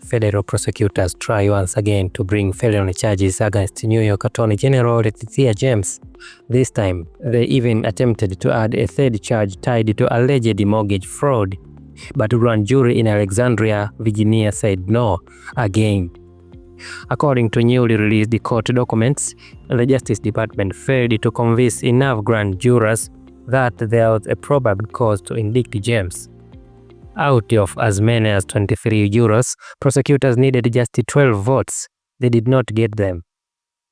federal prosecutors try once again to bring felony charges against New York Attorney General Letitia James. This time, they even attempted to add a third charge tied to alleged mortgage fraud, but a grand jury in Alexandria, Virginia said no again. According to newly released court documents, the Justice Department failed to convince enough grand jurors that there was a probable cause to indict James. Out of as many as 23 jurors, prosecutors needed just 12 votes. They did not get them.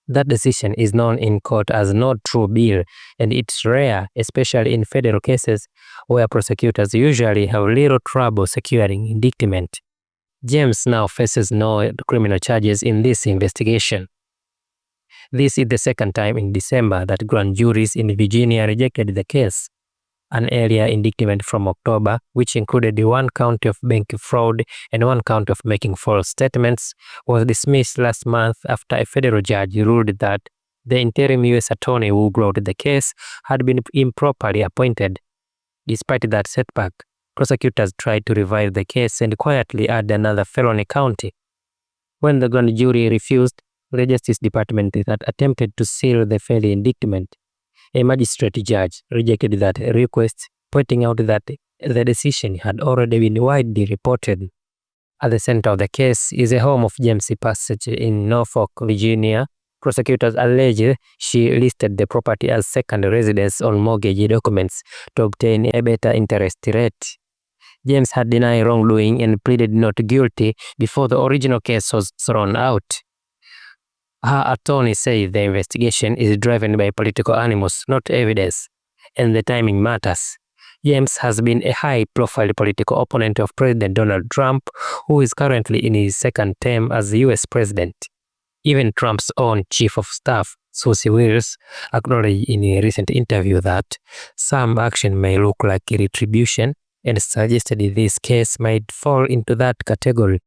That decision is known in court as not true bill, and it's rare, especially in federal cases where prosecutors usually have little trouble securing indictment. James now faces no criminal charges in this investigation. This is the second time in December that grand juries in Virginia rejected the case. An earlier indictment from October, which included one count of bank fraud and one count of making false statements, was dismissed last month after a federal judge ruled that the interim U.S. attorney who brought the case had been improperly appointed. Despite that setback, prosecutors tried to revive the case and quietly add another felony count. When the grand jury refused, the Justice Department that attempted to seal the failed indictment. A magistrate judge rejected that request, pointing out that the decision had already been widely reported. At the center of the case is a home of James Passage in Norfolk, Virginia. Prosecutors allege she listed the property as second residence on mortgage documents to obtain a better interest rate. James had denied wrongdoing and pleaded not guilty before the original case was thrown out. Her attorney said the investigation is driven by political animus, not evidence, and the timing matters. James has been a high-profile political opponent of President Donald Trump, who is currently in his second term as the U.S. president. Even Trump's own chief of staff, Susie Wiles, acknowledged in a recent interview that some action may look like retribution and suggested this case might fall into that category.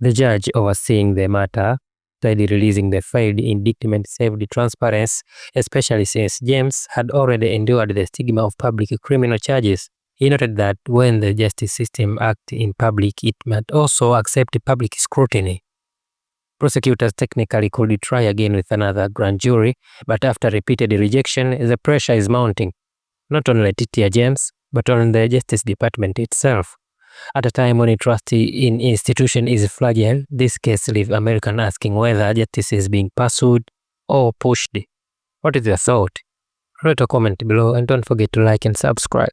The judge overseeing the matter said releasing the filed indictment saved transparency, especially since James had already endured the stigma of public criminal charges. He noted that when the justice system acts in public, it must also accept public scrutiny. Prosecutors technically could try again with another grand jury, but after repeated rejection, the pressure is mounting, not on Letitia James, but on the Justice Department itself. At a time when trust in institution is fragile, this case leaves Americans asking whether justice is being pursued or pushed. What is your thought? Write a comment below and don't forget to like and subscribe.